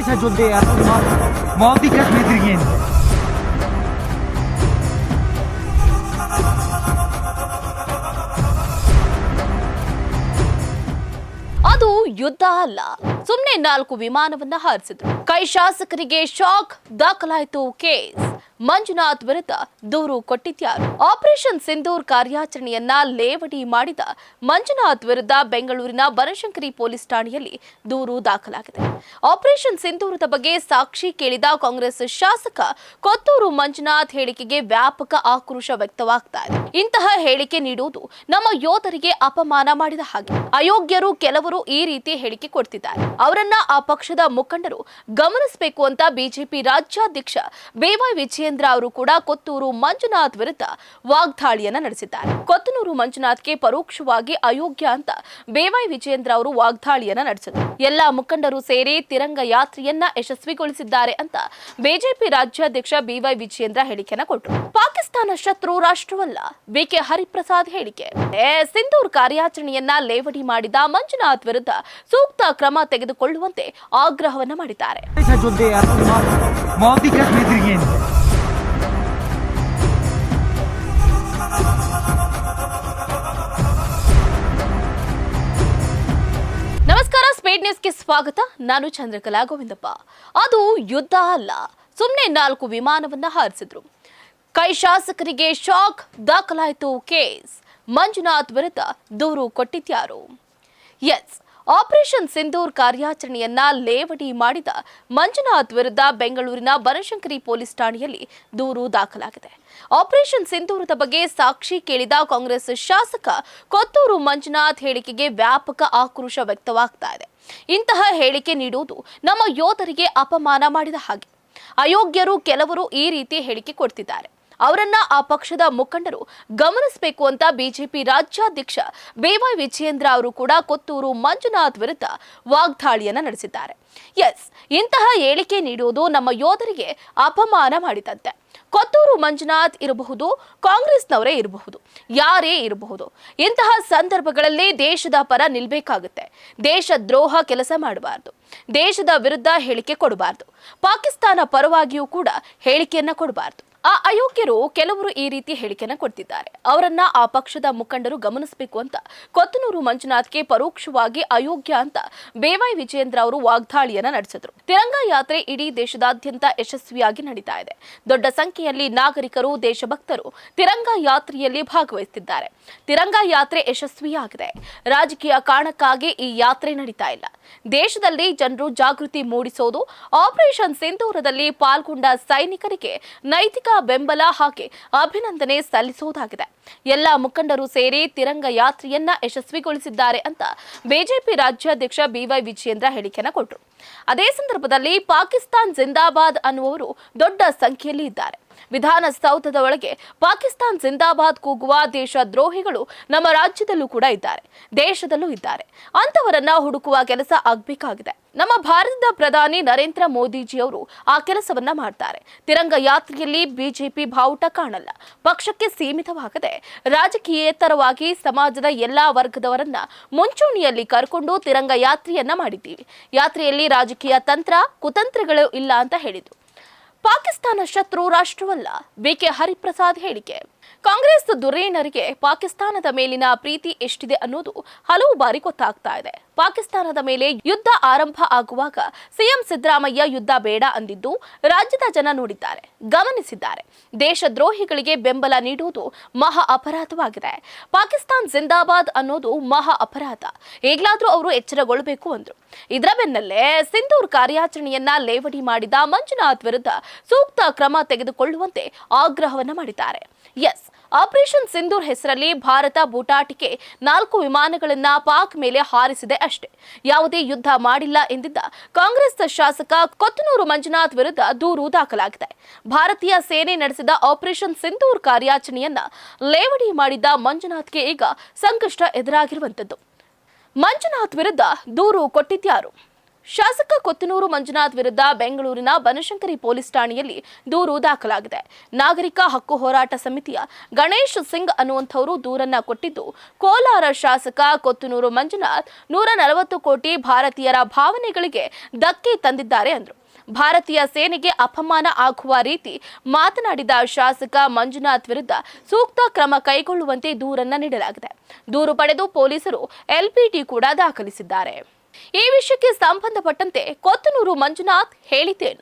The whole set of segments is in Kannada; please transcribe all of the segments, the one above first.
पैसा जो दे यार मोदी कश्मीर तिरिगेन ಅದು ಯುದ್ಧ ಅಲ್ಲ, ಸುಮ್ಮನೆ 4 ವಿಮಾನವನ್ನ ಹಾರಿಸಿದ್ರು. ಕೈ ಶಾಸಕರಿಗೆ ಶಾಕ್, ದಾಖಲಾಯಿತು ಕೇಸ್. ಮಂಜುನಾಥ್ ವಿರುದ್ಧ ದೂರು ಕೊಟ್ಟಿದ್ಯಾರು? ಆಪರೇಷನ್ ಸಿಂಧೂರ್ ಕಾರ್ಯಾಚರಣೆಯನ್ನ ಲೇವಡಿ ಮಾಡಿದ ಮಂಜುನಾಥ್ ವಿರುದ್ಧ ಬೆಂಗಳೂರಿನ ಬನಶಂಕರಿ ಪೊಲೀಸ್ ಠಾಣೆಯಲ್ಲಿ ದೂರು ದಾಖಲಾಗಿದೆ. ಆಪರೇಷನ್ ಸಿಂಧೂರದ ಬಗ್ಗೆ ಸಾಕ್ಷಿ ಕೇಳಿದ ಕಾಂಗ್ರೆಸ್ ಶಾಸಕ ಕೊತ್ತೂರು ಮಂಜುನಾಥ್ ಹೇಳಿಕೆಗೆ ವ್ಯಾಪಕ ಆಕ್ರೋಶ ವ್ಯಕ್ತವಾಗ್ತಾ ಇದೆ. ಇಂತಹ ಹೇಳಿಕೆ ನೀಡುವುದು ನಮ್ಮ ಯೋಧರಿಗೆ ಅಪಮಾನ ಮಾಡಿದ ಹಾಗೆ. ಅಯೋಗ್ಯರು ಕೆಲವರು ಈ ರೀತಿ ಹೇಳಿಕೆ ಕೊಡ್ತಿದ್ದಾರೆ. ಅವರನ್ನ ಆ ಪಕ್ಷದ ಮುಖಂಡರು ಗಮನಿಸಬೇಕು ಅಂತ ಬಿಜೆಪಿ ರಾಜ್ಯಾಧ್ಯಕ್ಷ ಬಿವೈ ವಿಜಯೇಂದ್ರ ಅವರು ಕೂಡ ಕೊತ್ತೂರು ಮಂಜುನಾಥ್ ವಿರುದ್ಧ ವಾಗ್ದಾಳಿಯನ್ನ ನಡೆಸಿದ್ದಾರೆ. ಕೊತ್ತೂರು ಮಂಜುನಾಥ್ಗೆ ಪರೋಕ್ಷವಾಗಿ ಅಯೋಗ್ಯ ಅಂತ ಬಿವೈ ವಿಜಯೇಂದ್ರ ಅವರು ವಾಗ್ದಾಳಿಯನ್ನ ನಡೆಸಿದರು. ಎಲ್ಲಾ ಮುಖಂಡರು ಸೇರಿ ತಿರಂಗ ಯಾತ್ರೆಯನ್ನ ಯಶಸ್ವಿಗೊಳಿಸಿದ್ದಾರೆ ಅಂತ ಬಿಜೆಪಿ ರಾಜ್ಯಾಧ್ಯಕ್ಷ ಬಿವೈ ವಿಜಯೇಂದ್ರ ಹೇಳಿಕೆಯನ್ನ ಕೊಟ್ಟರು. ಪಾಕಿಸ್ತಾನ ಶತ್ರು ರಾಷ್ಟ್ರವಲ್ಲ, ಬಿಕೆ ಹರಿಪ್ರಸಾದ್ ಹೇಳಿಕೆ. ಸಿಂಧೂರ್ ಕಾರ್ಯಾಚರಣೆಯನ್ನ ಲೇವಡಿ ಮಾಡಿದ ಮಂಜುನಾಥ್ ವಿರುದ್ಧ ಸೂಕ್ತ ಕ್ರಮ ತೆಗೆದುಕೊಳ್ಳುವಂತೆ ಆಗ್ರಹವನ್ನ ಮಾಡಿದ್ದಾರೆ. ನಮಸ್ಕಾರ, ಸ್ಪೀಡ್ ನ್ಯೂಸ್ಗೆ ಸ್ವಾಗತ. ನಾನು ಚಂದ್ರಕಲಾ ಗೋವಿಂದಪ್ಪ. ಅದು ಯುದ್ಧ ಅಲ್ಲ, ಸುಮ್ಮನೆ 4 ವಿಮಾನವನ್ನ ಹಾರಿಸಿದ್ರು. ಕೈ ಶಾಸಕರಿಗೆ ಶಾಕ್, ದಾಖಲಾಯಿತು ಕೇಸ್. ಮಂಜುನಾಥ್ ವಿರುದ್ಧ ದೂರು ಕೊಟ್ಟಿದ್ಯಾರು? ಎಸ್, ಆಪರೇಷನ್ ಸಿಂಧೂರ್ ಕಾರ್ಯಾಚರಣೆಯನ್ನ ಲೇವಡಿ ಮಾಡಿದ ಮಂಜುನಾಥ್ ವಿರುದ್ಧ ಬೆಂಗಳೂರಿನ ಬನಶಂಕರಿ ಪೊಲೀಸ್ ಠಾಣೆಯಲ್ಲಿ ದೂರು ದಾಖಲಾಗಿದೆ. ಆಪರೇಷನ್ ಸಿಂಧೂರದ ಬಗ್ಗೆ ಸಾಕ್ಷಿ ಕೇಳಿದ ಕಾಂಗ್ರೆಸ್ ಶಾಸಕ ಕೊತ್ತೂರು ಮಂಜುನಾಥ್ ಹೇಳಿಕೆಗೆ ವ್ಯಾಪಕ ಆಕ್ರೋಶ ವ್ಯಕ್ತವಾಗ್ತಾ ಇದೆ. ಇಂತಹ ಹೇಳಿಕೆ ನೀಡುವುದು ನಮ್ಮ ಯೋಧರಿಗೆ ಅಪಮಾನ ಮಾಡಿದ ಹಾಗೆ. ಅಯೋಗ್ಯರು ಕೆಲವರು ಈ ರೀತಿ ಹೇಳಿಕೆ ಕೊಡ್ತಿದ್ದಾರೆ. ಅವರನ್ನ ಆ ಪಕ್ಷದ ಮುಖಂಡರು ಗಮನಿಸಬೇಕು ಅಂತ ಬಿಜೆಪಿ ರಾಜ್ಯಾಧ್ಯಕ್ಷ ಬಿವೈ ವಿಜಯೇಂದ್ರ ಅವರು ಕೂಡ ಕೊತ್ತೂರು ಮಂಜುನಾಥ್ ವಿರುದ್ಧ ವಾಗ್ದಾಳಿಯನ್ನ ನಡೆಸಿದ್ದಾರೆ. ಎಸ್, ಇಂತಹ ಹೇಳಿಕೆ ನೀಡುವುದು ನಮ್ಮ ಯೋಧರಿಗೆ ಅಪಮಾನ ಮಾಡಿದಂತೆ. ಕೊತ್ತೂರು ಮಂಜುನಾಥ್ ಇರಬಹುದು, ಕಾಂಗ್ರೆಸ್ನವರೇ ಇರಬಹುದು, ಯಾರೇ ಇರಬಹುದು, ಇಂತಹ ಸಂದರ್ಭಗಳಲ್ಲಿ ದೇಶದ ಪರ ನಿಲ್ಬೇಕಾಗುತ್ತೆ. ದೇಶ ದ್ರೋಹ ಕೆಲಸ ಮಾಡಬಾರದು, ದೇಶದ ವಿರುದ್ಧ ಹೇಳಿಕೆ ಕೊಡಬಾರದು, ಪಾಕಿಸ್ತಾನ ಪರವಾಗಿಯೂ ಕೂಡ ಹೇಳಿಕೆಯನ್ನ ಕೊಡಬಾರದು. ಆ ಅಯೋಗ್ಯರು ಕೆಲವರು ಈ ರೀತಿ ಹೇಳಿಕೆಯನ್ನ ಕೊಡ್ತಿದ್ದಾರೆ. ಅವರನ್ನ ಆ ಪಕ್ಷದ ಮುಖಂಡರು ಗಮನಿಸಬೇಕು ಅಂತ ಕೊತ್ತೂರು ಮಂಜುನಾಥ್ಗೆ ಪರೋಕ್ಷವಾಗಿ ಅಯೋಗ್ಯ ಅಂತ ಬಿವೈ ವಿಜಯೇಂದ್ರ ಅವರು ವಾಗ್ದಾಳಿಯನ್ನ ನಡೆಸಿದ್ರು. ತಿರಂಗ ಯಾತ್ರೆ ಇಡೀ ದೇಶದಾದ್ಯಂತ ಯಶಸ್ವಿಯಾಗಿ ನಡೀತಾ ಇದೆ. ದೊಡ್ಡ ಸಂಖ್ಯೆಯಲ್ಲಿ ನಾಗರಿಕರು, ದೇಶಭಕ್ತರು ತಿರಂಗ ಯಾತ್ರೆಯಲ್ಲಿ ಭಾಗವಹಿಸುತ್ತಿದ್ದಾರೆ. ತಿರಂಗ ಯಾತ್ರೆ ಯಶಸ್ವಿಯಾಗಿದೆ. ರಾಜಕೀಯ ಕಾರಣಕ್ಕಾಗಿ ಈ ಯಾತ್ರೆ ನಡೀತಾ ಇಲ್ಲ. ದೇಶದಲ್ಲಿ ಜನರು ಜಾಗೃತಿ ಮೂಡಿಸೋದು, ಆಪರೇಷನ್ ಸಿಂಧೂರದಲ್ಲಿ ಪಾಲ್ಗೊಂಡ ಸೈನಿಕರಿಗೆ ನೈತಿಕ ಬೆಂಬಲ ಹಾಕಿ ಅಭಿನಂದನೆ ಸಲ್ಲಿಸುವುದಾಗಿದೆ. ಎಲ್ಲ ಮುಖಂಡರು ಸೇರಿ ತಿರಂಗ ಯಾತ್ರೆಯನ್ನ ಯಶಸ್ವಿಗೊಳಿಸಿದ್ದಾರೆ ಅಂತ ಬಿಜೆಪಿ ರಾಜ್ಯಾಧ್ಯಕ್ಷ ಬಿವೈ ವಿಜಯೇಂದ್ರ ಹೇಳಿಕೆಯನ್ನ ಕೊಟ್ಟರು. ಅದೇ ಸಂದರ್ಭದಲ್ಲಿ ಪಾಕಿಸ್ತಾನ್ ಜಿಂದಾಬಾದ್ ಅನ್ನುವರು ದೊಡ್ಡ ಸಂಖ್ಯೆಯಲ್ಲಿ ಇದ್ದಾರೆ. ವಿಧಾನಸೌಧದ ಒಳಗೆ ಪಾಕಿಸ್ತಾನ್ ಜಿಂದಾಬಾದ್ ಕೂಗುವ ದೇಶ ದ್ರೋಹಿಗಳು ನಮ್ಮ ರಾಜ್ಯದಲ್ಲೂ ಕೂಡ ಇದ್ದಾರೆ, ದೇಶದಲ್ಲೂ ಇದ್ದಾರೆ. ಅಂತವರನ್ನ ಹುಡುಕುವ ಕೆಲಸ ಆಗಬೇಕಾಗಿದೆ. ನಮ್ಮ ಭಾರತದ ಪ್ರಧಾನಿ ನರೇಂದ್ರ ಮೋದಿಜಿ ಅವರು ಆ ಕೆಲಸವನ್ನ ಮಾಡ್ತಾರೆ. ತಿರಂಗ ಯಾತ್ರೆಯಲ್ಲಿ ಬಿಜೆಪಿ ಬಾವುಟ ಕಾಣಲ್ಲ. ಪಕ್ಷಕ್ಕೆ ಸೀಮಿತವಾಗದೆ ರಾಜಕೀಯೇತರವಾಗಿ ಸಮಾಜದ ಎಲ್ಲಾ ವರ್ಗದವರನ್ನ ಮುಂಚೂಣಿಯಲ್ಲಿ ಕರ್ಕೊಂಡು ತಿರಂಗ ಯಾತ್ರೆಯನ್ನ ಮಾಡಿದ್ದೀವಿ. ಯಾತ್ರೆಯಲ್ಲಿ ರಾಜಕೀಯ ತಂತ್ರ, ಕುತಂತ್ರಗಳು ಇಲ್ಲ ಅಂತ ಹೇಳಿದ್ರು. ಪಾಕಿಸ್ತಾನ ಶತ್ರು ರಾಷ್ಟ್ರವಲ್ಲ, ಬಿಕೆ ಹರಿಪ್ರಸಾದ್ ಹೇಳಿಕೆ. ಕಾಂಗ್ರೆಸ್ ಧುರೀಣರಿಗೆ ಪಾಕಿಸ್ತಾನದ ಮೇಲಿನ ಪ್ರೀತಿ ಎಷ್ಟಿದೆ ಅನ್ನೋದು ಹಲವು ಬಾರಿ ಗೊತ್ತಾಗ್ತಾ ಇದೆ. ಪಾಕಿಸ್ತಾನದ ಮೇಲೆ ಯುದ್ಧ ಆರಂಭ ಆಗುವಾಗ ಸಿಎಂ ಸಿದ್ದರಾಮಯ್ಯ ಯುದ್ಧ ಬೇಡ ಅಂದಿದ್ದು ರಾಜ್ಯದ ಜನ ನೋಡಿದ್ದಾರೆ, ಗಮನಿಸಿದ್ದಾರೆ. ದೇಶದ್ರೋಹಿಗಳಿಗೆ ಬೆಂಬಲ ನೀಡುವುದು ಮಹಾ ಅಪರಾಧವಾಗಿದೆ. ಪಾಕಿಸ್ತಾನ್ ಜಿಂದಾಬಾದ್ ಅನ್ನೋದು ಮಹಾ ಅಪರಾಧ. ಈಗಲಾದ್ರೂ ಅವರು ಎಚ್ಚರಗೊಳ್ಳಬೇಕು ಅಂದ್ರು. ಇದರ ಬೆನ್ನಲ್ಲೇ ಸಿಂಧೂರ್ ಕಾರ್ಯಾಚರಣೆಯನ್ನ ಲೇವಡಿ ಮಾಡಿದ ಮಂಜುನಾಥ್ ವಿರುದ್ಧ ಸೂಕ್ತ ಕ್ರಮ ತೆಗೆದುಕೊಳ್ಳುವಂತೆ ಆಗ್ರಹವನ್ನ ಮಾಡಿದ್ದಾರೆ. ಎಸ್, ಆಪರೇಷನ್ ಸಿಂಧೂರ್ ಹೆಸರಲ್ಲಿ ಭಾರತ ಬೂಟಾಟಿಕೆ 4 ವಿಮಾನಗಳನ್ನ ಪಾಕ್ ಮೇಲೆ ಹಾರಿಸಿದೆ ಅಷ್ಟೇ. ಯಾವುದೇ ಯುದ್ಧ ಮಾಡಿಲ್ಲ ಎಂದಿದ್ದ ಕಾಂಗ್ರೆಸ್ ಶಾಸಕ ಕೊತ್ತೂರು ಮಂಜುನಾಥ್ ವಿರುದ್ಧ ದೂರು ದಾಖಲಾಗಿದೆ. ಭಾರತೀಯ ಸೇನೆ ನಡೆಸಿದ ಆಪರೇಷನ್ ಸಿಂಧೂರ್ ಕಾರ್ಯಾಚರಣೆಯನ್ನ ಲೇವಡಿ ಮಾಡಿದ್ದ ಮಂಜುನಾಥ್ಗೆ ಈಗ ಸಂಕಷ್ಟ ಎದುರಾಗಿರುವಂತದ್ದು. ಮಂಜುನಾಥ್ ವಿರುದ್ಧ ದೂರು ಕೊಟ್ಟಿದ್ಯಾರು? ಶಾಸಕ ಕೊತ್ತನೂರು ಮಂಜುನಾಥ್ ವಿರುದ್ಧ ಬೆಂಗಳೂರಿನ ಬನಶಂಕರಿ ಪೊಲೀಸ್ ಠಾಣೆಯಲ್ಲಿ ದೂರು ದಾಖಲಾಗಿದೆ. ನಾಗರಿಕ ಹಕ್ಕು ಹೋರಾಟ ಸಮಿತಿಯ ಗಣೇಶ್ ಸಿಂಗ್ ಅನ್ನುವಂಥವರು ದೂರನ್ನ ಕೊಟ್ಟಿದ್ದು, ಕೋಲಾರ ಶಾಸಕ ಕೊತ್ತನೂರು ಮಂಜುನಾಥ್ 140 ಕೋಟಿ ಭಾರತೀಯರ ಭಾವನೆಗಳಿಗೆ ಧಕ್ಕೆ ತಂದಿದ್ದಾರೆ ಅಂದರು. ಭಾರತೀಯ ಸೇನೆಗೆ ಅಪಮಾನ ಆಗುವ ರೀತಿ ಮಾತನಾಡಿದ ಶಾಸಕ ಮಂಜುನಾಥ್ ವಿರುದ್ಧ ಸೂಕ್ತ ಕ್ರಮ ಕೈಗೊಳ್ಳುವಂತೆ ದೂರನ್ನ ನೀಡಲಾಗಿದೆ. ದೂರು ಪಡೆದು ಪೊಲೀಸರು ಎಲ್ಪಿಟಿ ಕೂಡ ದಾಖಲಿಸಿದ್ದಾರೆ. ಈ ವಿಷಯಕ್ಕೆ ಸಂಬಂಧಪಟ್ಟಂತೆ ಕೊತ್ತನೂರು ಮಂಜುನಾಥ್ ಹೇಳಿದ್ದೇನು?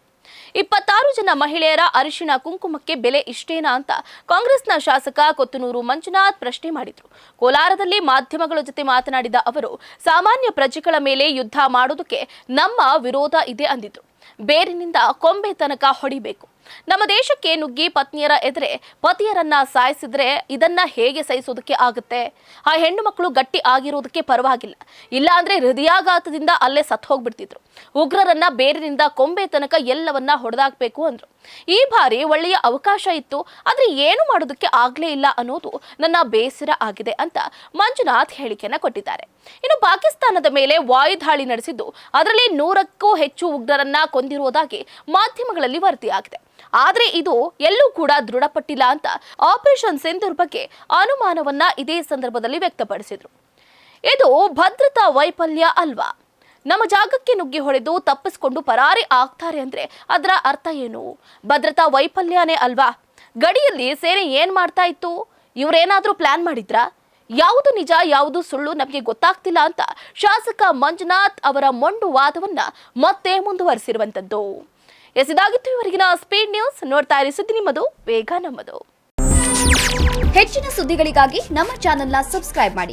26 ಜನ ಮಹಿಳೆಯರ ಅರಿಶಿಣ ಕುಂಕುಮಕ್ಕೆ ಬೆಲೆ ಇಷ್ಟೇನಾ ಅಂತ ಕಾಂಗ್ರೆಸ್ನ ಶಾಸಕ ಕೊತ್ತನೂರು ಮಂಜುನಾಥ್ ಪ್ರಶ್ನೆ ಮಾಡಿದ್ರು. ಕೋಲಾರದಲ್ಲಿ ಮಾಧ್ಯಮಗಳ ಜೊತೆ ಮಾತನಾಡಿದ ಅವರು, ಸಾಮಾನ್ಯ ಪ್ರಜೆಗಳ ಮೇಲೆ ಯುದ್ಧ ಮಾಡೋದಕ್ಕೆ ನಮ್ಮ ವಿರೋಧ ಇದೆ ಅಂದಿದ್ರು. ಬೇರಿನಿಂದ ಕೊಂಬೆ ತನಕ ಹೊಡಿಬೇಕು. ನಮ್ಮ ದೇಶಕ್ಕೆ ನುಗ್ಗಿ ಪತ್ನಿಯರ ಎದುರೆ ಪತಿಯರನ್ನ ಸಾಯಿಸಿದ್ರೆ ಇದನ್ನ ಹೇಗೆ ಸಹಿಸೋದಕ್ಕೆ ಆಗುತ್ತೆ? ಆ ಹೆಣ್ಣು ಮಕ್ಕಳು ಗಟ್ಟಿ ಆಗಿರೋದಕ್ಕೆ ಪರವಾಗಿಲ್ಲ, ಇಲ್ಲ ಅಂದ್ರೆ ಹೃದಯಾಘಾತದಿಂದ ಅಲ್ಲೇ ಸತ್ತು ಹೋಗ್ಬಿಡ್ತಿದ್ರು. ಉಗ್ರರನ್ನ ಬೇರಿನಿಂದ ಕೊಂಬೆ ತನಕ ಎಲ್ಲವನ್ನ ಹೊಡೆದಾಕ್ಬೇಕು ಅಂದ್ರು. ಈ ಬಾರಿ ಒಳ್ಳೆಯ ಅವಕಾಶ ಇತ್ತು, ಆದ್ರೆ ಏನು ಮಾಡೋದಕ್ಕೆ ಆಗ್ಲೇ ಇಲ್ಲ ಅನ್ನೋದು ನನ್ನ ಬೇಸರ ಆಗಿದೆ ಅಂತ ಮಂಜುನಾಥ್ ಹೇಳಿಕೆಯನ್ನ ಕೊಟ್ಟಿದ್ದಾರೆ. ಇನ್ನು ಪಾಕಿಸ್ತಾನದ ಮೇಲೆ ವಾಯುದಾಳಿ ನಡೆಸಿದ್ದು, ಅದರಲ್ಲಿ 100ಕ್ಕೂ ಹೆಚ್ಚು ಉಗ್ರರನ್ನ ಕೊಂದಿರುವುದಾಗಿ ಮಾಧ್ಯಮಗಳಲ್ಲಿ ವರದಿಯಾಗಿದೆ. ಆದ್ರೆ ಇದು ಎಲ್ಲೂ ಕೂಡ ದೃಢಪಟ್ಟಿಲ್ಲ ಅಂತ ಆಪರೇಷನ್ ಸಿಂಧೂರ್ ಬಗ್ಗೆ ಅನುಮಾನವನ್ನ ಇದೇ ಸಂದರ್ಭದಲ್ಲಿ ವ್ಯಕ್ತಪಡಿಸಿದ್ರು. ಇದು ಭದ್ರತಾ ವೈಫಲ್ಯ ಅಲ್ವಾ? ನಮ್ಮ ಜಾಗಕ್ಕೆ ನುಗ್ಗಿ ಹೊಡೆದು ತಪ್ಪಿಸಿಕೊಂಡು ಪರಾರಿ ಆಗ್ತಾರೆ ಅಂದ್ರೆ ಅದರ ಅರ್ಥ ಏನು? ಭದ್ರತಾ ವೈಫಲ್ಯನೇ ಅಲ್ವಾ? ಗಡಿಯಲ್ಲಿ ಸೇನೆ ಏನ್ ಮಾಡ್ತಾ ಇತ್ತು? ಇವರೇನಾದ್ರೂ ಪ್ಲಾನ್ ಮಾಡಿದ್ರಾ? ಯಾವುದು ನಿಜ ಯಾವುದು ಸುಳ್ಳು ನಮಗೆ ಗೊತ್ತಾಗ್ತಿಲ್ಲ ಅಂತ ಶಾಸಕ ಮಂಜುನಾಥ್ ಅವರ ಮೊಂಡು ವಾದವನ್ನ ಮತ್ತೆ ಮುಂದುವರಿಸಿರುವಂತದ್ದು. ಇದಾಗಿತ್ತು ಇವರಿಗಿನ ಸ್ಪೀಡ್ ನ್ಯೂಸ್. ನೋಡ್ತಾ ಇರಿ ಸುದ್ದಿ ನಿಮ್ಮದು, ವೇಗ ನಮ್ಮದು. ಹೆಚ್ಚಿನ ಸುದ್ದಿಗಳಿಗಾಗಿ ನಮ್ಮ ಚಾನೆಲ್ನ ಸಬ್ಸ್ಕ್ರೈಬ್ ಮಾಡಿ.